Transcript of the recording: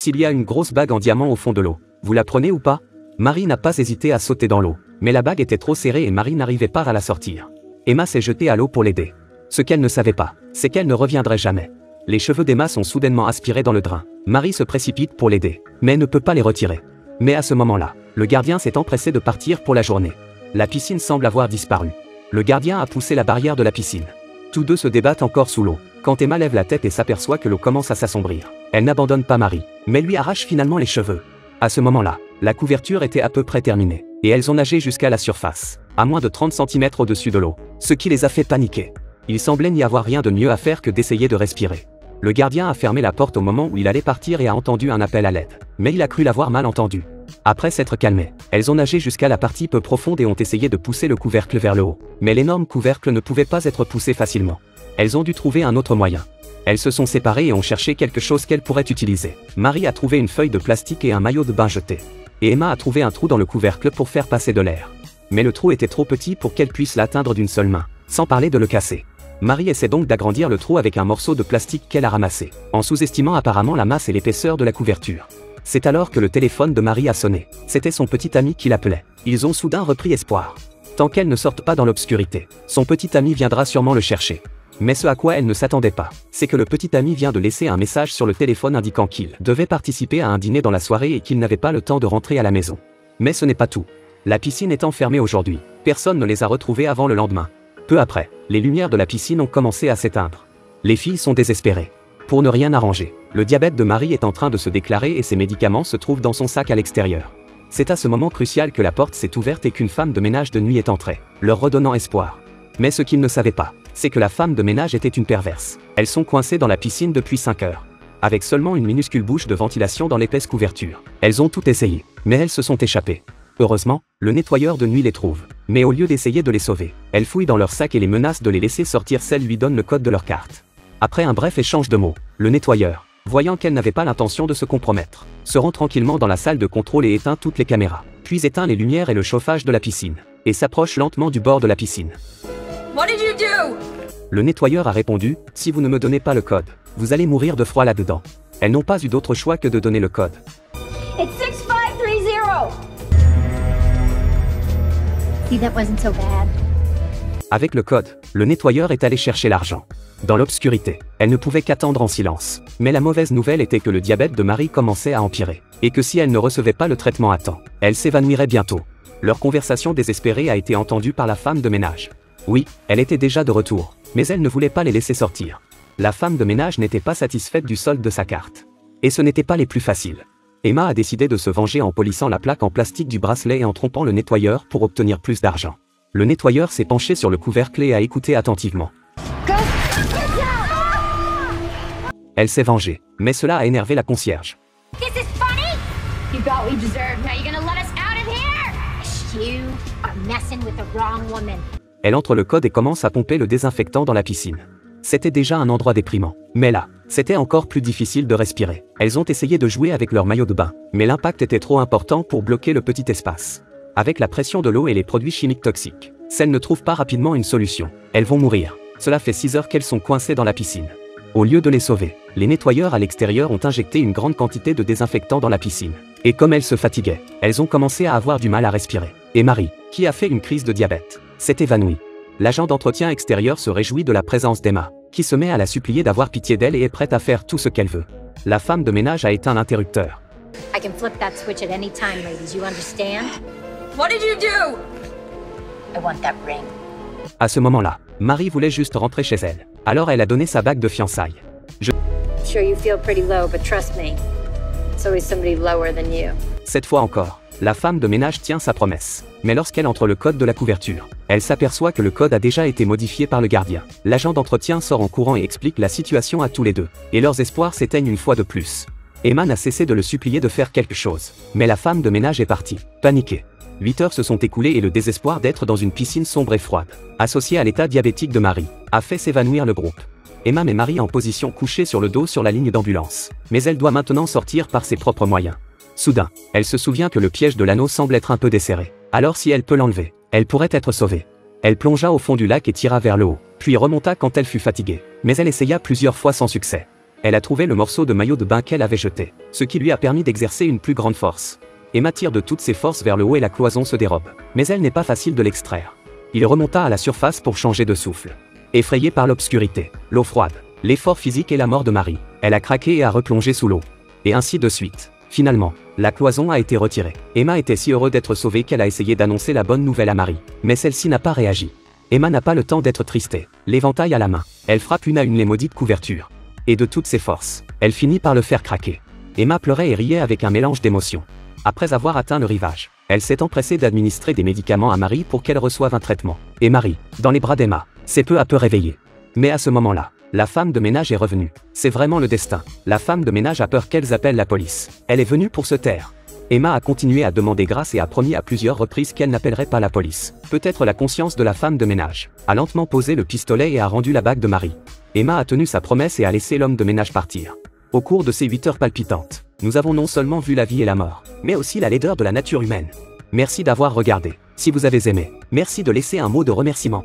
S'il y a une grosse bague en diamant au fond de l'eau, vous la prenez ou pas? Marie n'a pas hésité à sauter dans l'eau, mais la bague était trop serrée et Marie n'arrivait pas à la sortir. Emma s'est jetée à l'eau pour l'aider. Ce qu'elle ne savait pas, c'est qu'elle ne reviendrait jamais. Les cheveux d'Emma sont soudainement aspirés dans le drain. Marie se précipite pour l'aider, mais ne peut pas les retirer. Mais à ce moment-là, le gardien s'est empressé de partir pour la journée. La piscine semble avoir disparu. Le gardien a poussé la barrière de la piscine. Tous deux se débattent encore sous l'eau, quand Emma lève la tête et s'aperçoit que l'eau commence à s'assombrir. Elle n'abandonne pas Marie, mais lui arrache finalement les cheveux. À ce moment-là, la couverture était à peu près terminée, et elles ont nagé jusqu'à la surface, à moins de 30 cm au-dessus de l'eau, ce qui les a fait paniquer. Il semblait n'y avoir rien de mieux à faire que d'essayer de respirer. Le gardien a fermé la porte au moment où il allait partir et a entendu un appel à l'aide, mais il a cru l'avoir mal entendu. Après s'être calmées, elles ont nagé jusqu'à la partie peu profonde et ont essayé de pousser le couvercle vers le haut, mais l'énorme couvercle ne pouvait pas être poussé facilement. Elles ont dû trouver un autre moyen. Elles se sont séparées et ont cherché quelque chose qu'elles pourraient utiliser. Marie a trouvé une feuille de plastique et un maillot de bain jeté. Et Emma a trouvé un trou dans le couvercle pour faire passer de l'air. Mais le trou était trop petit pour qu'elle puisse l'atteindre d'une seule main, sans parler de le casser. Marie essaie donc d'agrandir le trou avec un morceau de plastique qu'elle a ramassé, en sous-estimant apparemment la masse et l'épaisseur de la couverture. C'est alors que le téléphone de Marie a sonné. C'était son petit ami qui l'appelait. Ils ont soudain repris espoir. Tant qu'elle ne sorte pas dans l'obscurité, son petit ami viendra sûrement le chercher. Mais ce à quoi elle ne s'attendait pas, c'est que le petit ami vient de laisser un message sur le téléphone indiquant qu'il devait participer à un dîner dans la soirée et qu'il n'avait pas le temps de rentrer à la maison. Mais ce n'est pas tout. La piscine étant fermée aujourd'hui, personne ne les a retrouvés avant le lendemain. Peu après, les lumières de la piscine ont commencé à s'éteindre. Les filles sont désespérées. Pour ne rien arranger, le diabète de Marie est en train de se déclarer et ses médicaments se trouvent dans son sac à l'extérieur. C'est à ce moment crucial que la porte s'est ouverte et qu'une femme de ménage de nuit est entrée, leur redonnant espoir. Mais ce qu'ils ne savaient pas, c'est que la femme de ménage était une perverse. Elles sont coincées dans la piscine depuis 5 heures. Avec seulement une minuscule bouche de ventilation dans l'épaisse couverture. Elles ont tout essayé, mais elles se sont échappées. Heureusement, le nettoyeur de nuit les trouve. Mais au lieu d'essayer de les sauver, elle fouille dans leur sac et les menace de les laisser sortir. Celle lui donne le code de leur carte. Après un bref échange de mots, le nettoyeur, voyant qu'elle n'avait pas l'intention de se compromettre, se rend tranquillement dans la salle de contrôle et éteint toutes les caméras, puis éteint les lumières et le chauffage de la piscine, et s'approche lentement du bord de la piscine. What did you do? Le nettoyeur a répondu, « Si vous ne me donnez pas le code, vous allez mourir de froid là-dedans. » Elles n'ont pas eu d'autre choix que de donner le code. It's 6530. See, that wasn't so bad. Avec le code, le nettoyeur est allé chercher l'argent. Dans l'obscurité, elle ne pouvait qu'attendre en silence. Mais la mauvaise nouvelle était que le diabète de Marie commençait à empirer, et que si elle ne recevait pas le traitement à temps, elle s'évanouirait bientôt. Leur conversation désespérée a été entendue par la femme de ménage. Oui, elle était déjà de retour, mais elle ne voulait pas les laisser sortir. La femme de ménage n'était pas satisfaite du solde de sa carte. Et ce n'était pas les plus faciles. Emma a décidé de se venger en polissant la plaque en plastique du bracelet et en trompant le nettoyeur pour obtenir plus d'argent. Le nettoyeur s'est penché sur le couvercle et a écouté attentivement. Elle s'est vengée, mais cela a énervé la concierge. This is funny! You got what you deserve. Now you're gonna let us out of here! You are messing with the wrong woman. Elle entre le code et commence à pomper le désinfectant dans la piscine. C'était déjà un endroit déprimant. Mais là, c'était encore plus difficile de respirer. Elles ont essayé de jouer avec leur maillot de bain, mais l'impact était trop important pour bloquer le petit espace. Avec la pression de l'eau et les produits chimiques toxiques, celles ne trouvent pas rapidement une solution. Elles vont mourir. Cela fait 6 heures qu'elles sont coincées dans la piscine. Au lieu de les sauver, les nettoyeurs à l'extérieur ont injecté une grande quantité de désinfectant dans la piscine. Et comme elles se fatiguaient, elles ont commencé à avoir du mal à respirer. Et Marie, qui a fait une crise de diabète, s'est évanouie. L'agent d'entretien extérieur se réjouit de la présence d'Emma, qui se met à la supplier d'avoir pitié d'elle et est prête à faire tout ce qu'elle veut. La femme de ménage a éteint l'interrupteur. I can flip that switch at any time, ladies. You understand? What did you do? I want that ring. À ce moment-là, Marie voulait juste rentrer chez elle. Alors elle a donné sa bague de fiançailles. Sure, you feel pretty low, but trust me, it's always somebody lower than you. Cette fois encore, la femme de ménage tient sa promesse. Mais lorsqu'elle entre le code de la couverture, elle s'aperçoit que le code a déjà été modifié par le gardien. L'agent d'entretien sort en courant et explique la situation à tous les deux. Et leurs espoirs s'éteignent une fois de plus. Emma n'a cessé de le supplier de faire quelque chose. Mais la femme de ménage est partie, paniquée. 8 heures se sont écoulées et le désespoir d'être dans une piscine sombre et froide, associé à l'état diabétique de Marie, a fait s'évanouir le groupe. Emma met Marie en position couchée sur le dos sur la ligne d'ambulance. Mais elle doit maintenant sortir par ses propres moyens. Soudain, elle se souvient que le piège de l'anneau semble être un peu desserré. Alors si elle peut l'enlever, elle pourrait être sauvée. Elle plongea au fond du lac et tira vers le haut, puis remonta quand elle fut fatiguée. Mais elle essaya plusieurs fois sans succès. Elle a trouvé le morceau de maillot de bain qu'elle avait jeté, ce qui lui a permis d'exercer une plus grande force. Emma tire de toutes ses forces vers le haut et la cloison se dérobe. Mais elle n'est pas facile de l'extraire. Il remonta à la surface pour changer de souffle. Effrayée par l'obscurité, l'eau froide, l'effort physique et la mort de Marie, elle a craqué et a replongé sous l'eau. Et ainsi de suite. Finalement, la cloison a été retirée. Emma était si heureuse d'être sauvée qu'elle a essayé d'annoncer la bonne nouvelle à Marie. Mais celle-ci n'a pas réagi. Emma n'a pas le temps d'être tristée. L'éventail à la main, elle frappe une à une les maudites couvertures. Et de toutes ses forces, elle finit par le faire craquer. Emma pleurait et riait avec un mélange d'émotions. Après avoir atteint le rivage, elle s'est empressée d'administrer des médicaments à Marie pour qu'elle reçoive un traitement. Et Marie, dans les bras d'Emma, s'est peu à peu réveillée. Mais à ce moment-là, la femme de ménage est revenue. C'est vraiment le destin. La femme de ménage a peur qu'elles appellent la police. Elle est venue pour se taire. Emma a continué à demander grâce et a promis à plusieurs reprises qu'elle n'appellerait pas la police. Peut-être la conscience de la femme de ménage a lentement posé le pistolet et a rendu la bague de Marie. Emma a tenu sa promesse et a laissé l'homme de ménage partir. Au cours de ces 8 heures palpitantes, nous avons non seulement vu la vie et la mort, mais aussi la laideur de la nature humaine. Merci d'avoir regardé. Si vous avez aimé, merci de laisser un mot de remerciement.